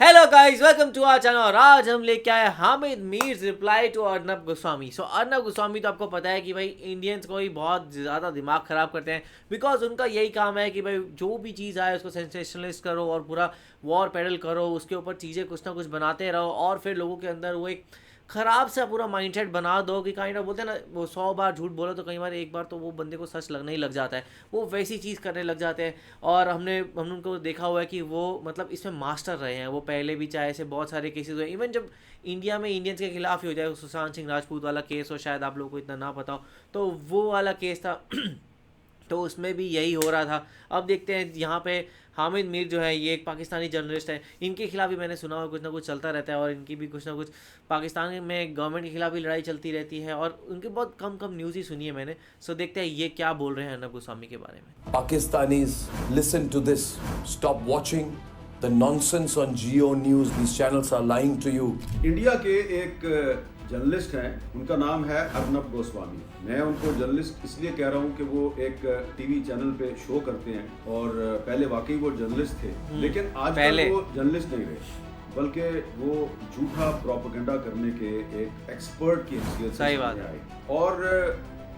Hello guys, welcome to our channel. और आज हम लेके आए हामिद मीर्स रिप्लाई टू अर्नब गोस्वामी। अर्नब गोस्वामी तो आपको पता है कि भाई इंडियंस को ही बहुत ज़्यादा दिमाग ख़राब करते हैं, बिकॉज उनका यही काम है कि भाई जो भी चीज़ आए उसको सेंसेशनलिस्ट करो और पूरा वॉर पेडल करो, उसके ऊपर चीज़ें कुछ ना कुछ बनाते रहो और फिर लोगों के अंदर वो एक ख़राब सा पूरा माइंडसेट बना दो कि काइंड ऑफ बोलते हैं ना, वो 100 बार झूठ बोलो तो कई बार एक बार तो वो बंदे को सच लगने ही लग जाता है, वो वैसी चीज़ करने लग जाते हैं। और हमने उनको देखा हुआ है कि वो मतलब इसमें मास्टर रहे हैं। वो पहले भी चाहे ऐसे बहुत सारे केसेस हुए, इवन जब इंडिया में इंडियंस के खिलाफ ही हो जाए, सुशांत सिंह राजपूत वाला केस हो, शायद आप लोगों को इतना ना पता हो, तो वो वाला केस था तो उसमें भी यही हो रहा था। अब देखते हैं यहाँ पे हामिद मीर जो है, ये एक पाकिस्तानी जर्नलिस्ट है, इनके खिलाफ भी मैंने सुना हुआ कुछ ना कुछ चलता रहता है और इनकी भी कुछ ना कुछ पाकिस्तान में गवर्नमेंट के खिलाफ भी लड़ाई चलती रहती है और उनकी बहुत कम कम न्यूज़ ही सुनी है मैंने। सो देखते हैं ये क्या बोल रहे हैं अर्नब गोस्वामी के बारे में। Pakistanis, listen to this. Stop watching the nonsense on Geo News. These channels are lying to you. India के एक जर्नलिस्ट हैं, उनका नाम है अर्नब गोस्वामी। मैं उनको जर्नलिस्ट इसलिए कह रहा हूँ कि वो एक टीवी चैनल पे शो करते हैं और पहले वाकई वो जर्नलिस्ट थे, लेकिन आज वो जर्नलिस्ट नहीं रहे, बल्कि वो झूठा प्रोपेगेंडा करने के एक एक्सपर्ट की हैसियत से सामने आए। और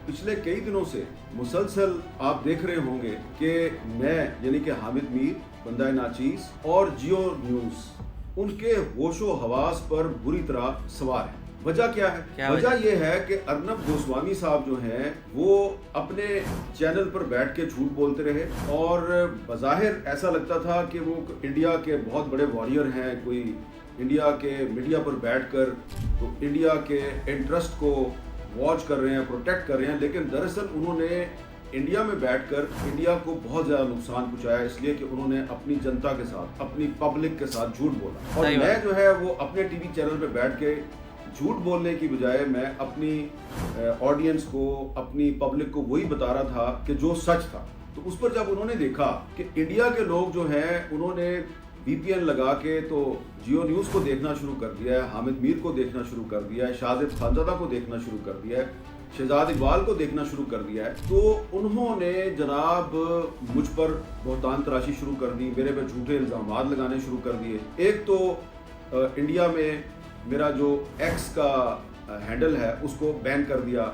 पिछले कई दिनों से मुसलसल आप देख रहे होंगे कि मैं यानी कि हामिद मीर, बंदा नाचीज और जियो न्यूज उनके होशो हवास पर बुरी तरह सवार है। वजह क्या है? वजह यह है कि अर्नब गोस्वामी साहब जो हैं वो अपने चैनल पर बैठ के झूठ बोलते रहे और बज़ाहिर ऐसा लगता था कि वो इंडिया के बहुत बड़े वॉरियर हैं, कोई इंडिया के मीडिया पर बैठकर तो इंडिया के इंटरेस्ट को वॉच कर रहे हैं, प्रोटेक्ट कर रहे हैं, लेकिन दरअसल उन्होंने इंडिया में बैठकर इंडिया को बहुत ज़्यादा नुकसान पहुंचाया, इसलिए कि उन्होंने अपनी जनता के साथ, अपनी पब्लिक के साथ झूठ बोला। और मैं जो है वो अपने टीवी चैनल पे बैठ के झूठ बोलने की बजाय मैं अपनी ऑडियंस को, अपनी पब्लिक को वही बता रहा था कि जो सच था। तो उस पर जब उन्होंने देखा कि इंडिया के लोग जो हैं उन्होंने VPN लगा के तो जियो न्यूज़ को देखना शुरू कर दिया है, हामिद मीर को देखना शुरू कर दिया है, शाहज़ेब खानज़ादा को देखना शुरू कर दिया है, शहजाद इकबाल को देखना शुरू कर दिया है, तो उन्होंने जनाब मुझ पर बहुतान तराशी शुरू कर दी, मेरे पे झूठे इल्ज़ाम लगाने शुरू कर दिए। एक तो इंडिया में मेरा जो एक्स का हैंडल है उसको बैन कर दिया।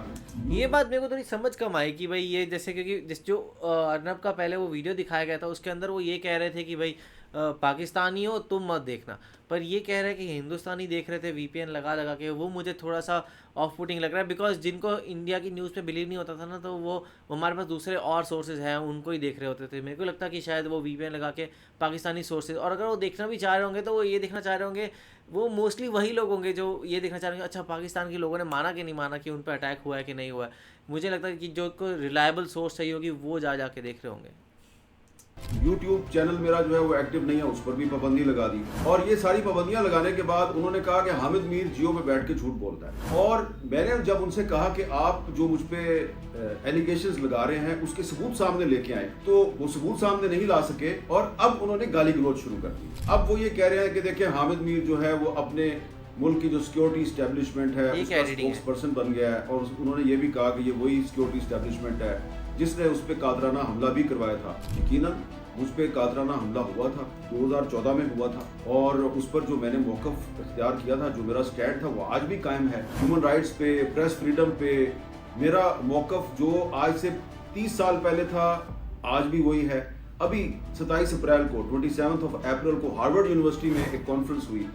ये बात मेरे को थोड़ी समझ कम आई कि भाई ये जैसे, क्योंकि जो अर्नब का पहले वो वीडियो दिखाया गया था उसके अंदर वो ये कह रहे थे कि भाई पाकिस्तानी हो तुम मत देखना, पर ये कह रहे हैं कि हिंदुस्तानी देख रहे थे VPN लगा लगा के। वो मुझे थोड़ा सा ऑफ पुटिंग लग रहा है, बिकॉज जिनको इंडिया की न्यूज़ पे बिलीव नहीं होता था ना, तो वो हमारे पास दूसरे और सोर्सेज हैं, उनको ही देख रहे होते थे। मेरे को लगता कि शायद वो VPN लगा के पाकिस्तानी सोर्सेज, और अगर वो देखना भी चाह रहे होंगे तो वो ये देखना चाह रहे होंगे, वो मोस्टली वही लोग होंगे जो ये देखना चाह रहे होंगे अच्छा पाकिस्तान के लोगों ने माना कि नहीं माना, कि उन पर अटैक हुआ है कि नहीं हुआ है। मुझे लगता है कि जो कोई रिलायबल सोर्स चाहिए होगी वो जा के देख रहे होंगे। YouTube चैनल मेरा जो है वो एक्टिव नहीं है, उस पर भी पाबंदी लगा दी। और ये सारी पाबंदियां लगाने के बाद उन्होंने कहा कि हामिद मीर जियो पे बैठ के झूठ बोलता है। और मैंने जब उनसे कहा कि आप जो मुझ पे एलिगेशंस लगा रहे हैं उसके सबूत सामने लेके आए, तो वो सबूत सामने नहीं ला सके और अब उन्होंने गाली गलौज शुरू कर दी। अब वो ये कह रहे हैं कि देखिए हामिद मीर जो है वो अपने मुल्क की जो सिक्योरिटी स्टैब्लिशमेंट है उसका स्पोक्स पर्सन बन गया है। और उन्होंने ये भी कहा कि ये वही सिक्योरिटी स्टैब्लिशमेंट है जिसने उस पर कादराना हमला भी करवाया था। यकीनन उस पर कादराना हमला हुआ था, 2014 में हुआ था, और उस पर जो मैंने मौक़िफ़ इख्तियार किया था, जो मेरा स्टैंड था, वो आज भी कायम है। ह्यूमन राइट्स पे, प्रेस फ्रीडम पे मेरा मौक़िफ़ जो आज से 30 साल पहले था आज भी वही है। अभी 27 अप्रैल को 27 अप्रैल को हार्वर्ड यूनिवर्सिटी में एक कॉन्फ्रेंस हुई,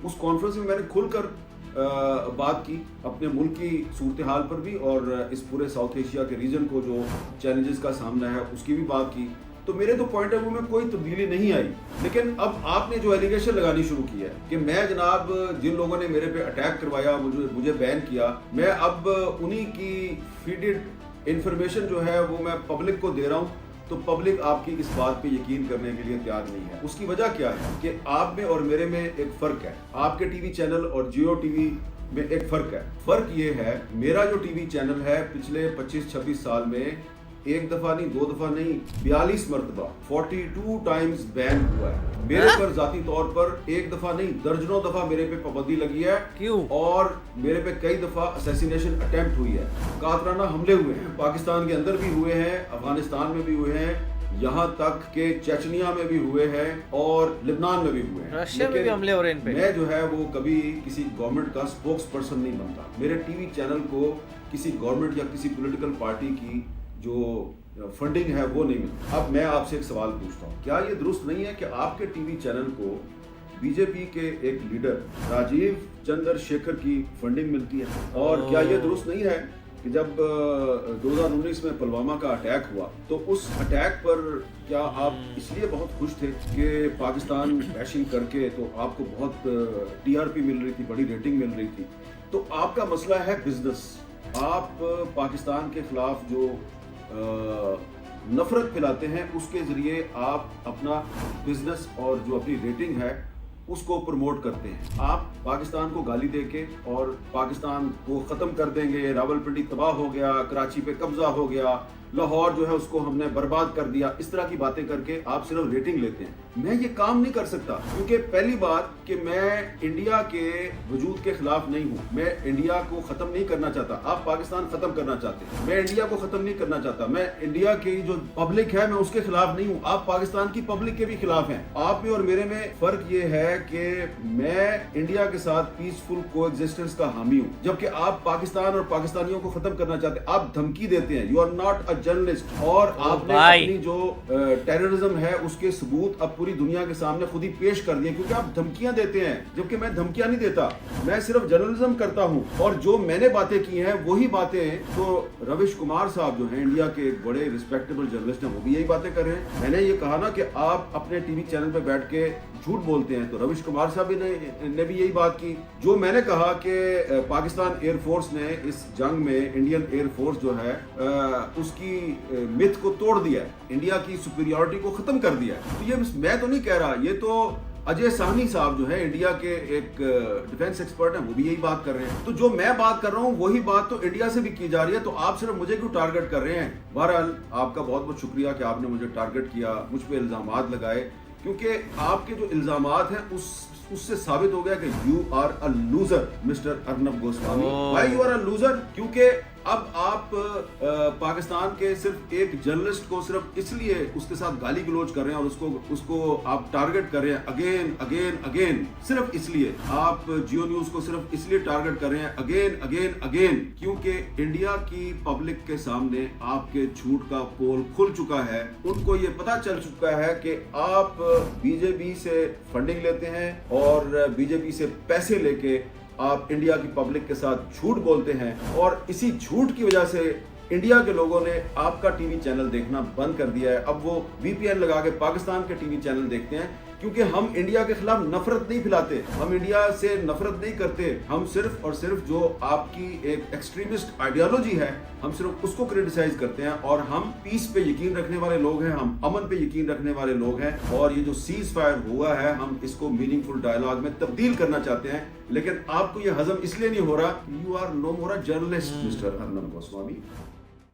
उस कॉन्फ्रेंस में मैंने खुलकर बात की अपने मुल्क की सूरत हाल पर भी और इस पूरे साउथ एशिया के रीजन को जो चैलेंजेस का सामना है उसकी भी बात की। तो मेरे तो पॉइंट ऑफ व्यू में कोई तब्दीली नहीं आई, लेकिन अब आपने जो एलिगेशन लगानी शुरू की है कि मैं जनाब जिन लोगों ने मेरे पे अटैक करवाया, मुझे बैन किया, मैं अब उन्हीं की फीडेड इंफॉर्मेशन जो है वो मैं पब्लिक को दे रहा हूँ, तो पब्लिक आपकी इस बात पे यकीन करने के लिए तैयार नहीं है। उसकी वजह क्या है कि आप में और मेरे में एक फ़र्क है, आपके टीवी चैनल और जियो टीवी में एक फ़र्क है। फ़र्क ये है, मेरा जो टीवी चैनल है पिछले 25-26 साल में एक दफ़ा नहीं, 2 दफ़ा नहीं, 42 मरतबा 42 टाइम्स बैन हुआ है। मेरे पर जाती तौर पर एक दफ़ा नहीं, दर्जनों दफ़ा मेरे पे पाबंदी लगी है। क्यों? और मेरे पे कई दफ़ा असैसिनेशन अटेम्प्ट हुई है, कातराना हमले हुए हैं, पाकिस्तान के अंदर भी हुए हैं, अफगानिस्तान में भी हुए हैं, यहाँ तक के चेचनिया में भी हुए हैं और लेबनान में भी हुए हैं। रशिया में भी लेकिन हमले हो रहे हैं इन पे। मैं जो है वो कभी किसी गवर्नमेंट का स्पोक्स पर्सन नहीं बनता। मेरे टीवी चैनल को किसी गवर्नमेंट या किसी पॉलिटिकल पार्टी की जो फंडिंग है वो नहीं मिलती। अब मैं आपसे एक सवाल पूछता हूँ, क्या ये दुरुस्त नहीं है कि आपके टीवी चैनल को बीजेपी के एक लीडर राजीव चंद्रशेखर की फंडिंग मिलती है? और क्या ये दुरुस्त नहीं है कि जब 2019 में पुलवामा का अटैक हुआ तो उस अटैक पर क्या आप इसलिए बहुत खुश थे कि पाकिस्तान बैशिंग करके तो आपको बहुत टीआरपी मिल रही थी, बड़ी रेटिंग मिल रही थी? तो आपका मसला है बिजनेस। आप पाकिस्तान के खिलाफ जो नफरत फैलाते हैं उसके जरिए आप अपना बिजनेस और जो अपनी रेटिंग है उसको प्रमोट करते हैं। आप पाकिस्तान को गाली देके और पाकिस्तान को ख़त्म कर देंगे, रावलपिंडी तबाह हो गया, कराची पे कब्जा हो गया, लाहौर जो है उसको हमने बर्बाद कर दिया, इस तरह की बातें करके आप सिर्फ रेटिंग लेते हैं। मैं ये काम नहीं कर सकता, क्योंकि पहली बात कि मैं इंडिया के वजूद के खिलाफ नहीं हूँ। मैं इंडिया को खत्म नहीं करना चाहता। आप पाकिस्तान खत्म करना चाहते हैं, मैं इंडिया को खत्म नहीं करना चाहता। मैं इंडिया की जो पब्लिक है मैं उसके खिलाफ नहीं हूँ। आप पाकिस्तान की पब्लिक के भी खिलाफ हैं। आप में और मेरे में फर्क ये है कि मैं इंडिया के साथ पीसफुल कोएग्जिस्टेंस का हामी हूँ, जबकि आप पाकिस्तान और पाकिस्तानियों को खत्म करना चाहते हैं। आप धमकी देते हैं। You are not a journalist. और आपने अपनी जो टेररिज्म है उसके सबूत अब पूरी दुनिया के सामने खुद ही पेश कर दिए, क्योंकि आप धमकियां देते हैं, जबकि मैं धमकियां नहीं देता। मैं सिर्फ जर्नलिज्म करता हूं और जो मैंने बातें की हैं वही बातें तो रविश कुमार साहब जो हैं इंडिया के एक बड़े रिस्पेक्टेबल जर्नलिस्ट हैं वो भी यही बातें कर रहे हैं। मैंने ये कहा ना कि आप अपने टीवी चैनल पे बैठ के झूठ बोलते हैं, तो रविश कुमार साहब ने भी यही बात की। जो मैंने कहा कि पाकिस्तान एयरफोर्स ने इस जंग में इंडियन एयरफोर्स जो है उसकी मिथ को तोड़ दिया है, इंडिया की सुपीरियरिटी को खत्म कर दिया है। तो ये मैं तो नहीं कह रहा, ये तो अजय साहनी साहब जो है इंडिया के एक डिफेंस एक्सपर्ट हैं वो भी यही बात कर रहे हैं। तो जो मैं बात कर रहा हूँ वही बात तो इंडिया से भी की जा रही है। तो आप सिर्फ मुझे क्यों टारगेट कर रहे हैं? बहरहाल आपका बहुत बहुत शुक्रिया कि आपने मुझे टारगेट किया, मुझ पे इल्जामात लगाए, क्योंकि आपके जो इल्जामात हैं उससे साबित हो गया कि you are a loser mister Arnab Goswami. Why you are a loser? क्योंकि अब आप पाकिस्तान के सिर्फ एक जर्नलिस्ट को सिर्फ इसलिए उसके साथ गाली गलौज कर रहे हैं और उसको आप टारगेट कर रहे हैं अगेन अगेन अगेन। सिर्फ इसलिए आप जियो न्यूज को सिर्फ इसलिए टारगेट कर रहे हैं अगेन अगेन अगेन, क्योंकि इंडिया की पब्लिक के सामने आपके झूठ का पोल खुल चुका है। उनको ये पता चल चुका है कि आप बीजेपी से फंडिंग लेते हैं और बीजेपी से पैसे लेके आप इंडिया की पब्लिक के साथ झूठ बोलते हैं, और इसी झूठ की वजह से इंडिया के लोगों ने आपका टीवी चैनल देखना बंद कर दिया है। अब वो वीपीएन लगा के पाकिस्तान के टीवी चैनल देखते हैं, क्योंकि हम इंडिया के खिलाफ नफरत नहीं फैलाते, हम इंडिया से नफरत नहीं करते। हम सिर्फ और सिर्फ जो आपकी एक एक्सट्रीमिस्ट आइडियोलॉजी है हम सिर्फ उसको क्रिटिसाइज करते हैं। और हम पीस पे यकीन रखने वाले लोग हैं, हम अमन पे यकीन रखने वाले लोग हैं, और ये जो सीज फायर हुआ है हम इसको मीनिंगफुल डायलॉग में तब्दील करना चाहते हैं। लेकिन आपको ये हजम इसलिए नहीं हो रहा, you are no more a journalist mister Arnab Goswami.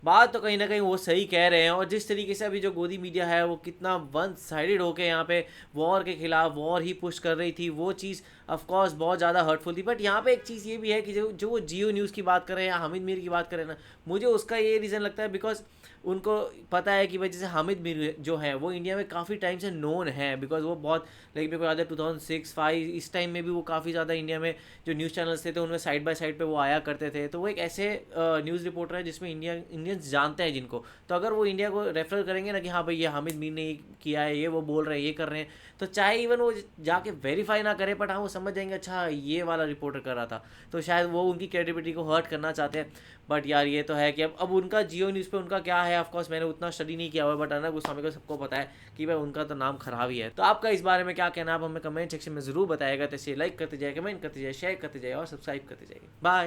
बात तो कहीं ना कहीं वो सही कह रहे हैं। और जिस तरीके से अभी जो गोदी मीडिया है वो कितना वन साइडेड होके यहाँ पे वॉर के खिलाफ वॉर ही पुश कर रही थी, वो चीज़ ऑफ कोर्स बहुत ज़्यादा हर्टफुल थी। बट यहाँ पे एक चीज़ ये भी है कि जो वो जियो न्यूज़ की बात करें या हामिद मीर की बात करें ना, मुझे उसका ये रीज़न लगता है बिकॉज उनको पता है कि भाई जैसे हामिद मीर जो है वो इंडिया में काफ़ी टाइम से नोन है, बिकॉज वो बहुत लाइक मेरे को याद है 2006-05 इस टाइम में भी वो काफ़ी ज़्यादा इंडिया में जो न्यूज़ चैनल्स थे उनमें साइड बाय साइड पे वो आया करते थे। तो वो एक ऐसे न्यूज़ रिपोर्टर है जिसमें इंडियंस जानते हैं जिनको, तो अगर वो इंडिया को रेफर करेंगे ना कि हाँ भाई ये हामिद मीर ने किया है, ये वो बोल रहे हैं, ये कर रहे हैं, तो चाहे इवन वो जाके वेरीफाई ना करे बट हाँ वो समझ जाएंगे अच्छा ये वाला रिपोर्टर कर रहा था, तो शायद वो उनकी क्रेडिबिलिटी को हर्ट करना चाहते हैं। बट यार ये तो है कि अब उनका जियो न्यूज़ पे उनका क्या है, ऑफकोर्स मैंने उतना स्टडी नहीं किया हुआ है, बट अर्नब गोस्वामी को सबको पता है कि भाई उनका तो नाम खराब ही है। तो आपका इस बारे में क्या कहना, आप हमें कमेंट सेक्शन में ज़रूर बताएगा। तो इसे लाइक करते जाए, कमेंट करते जाए, शेयर करते जाए और सब्सक्राइब करते जाइए। बाय।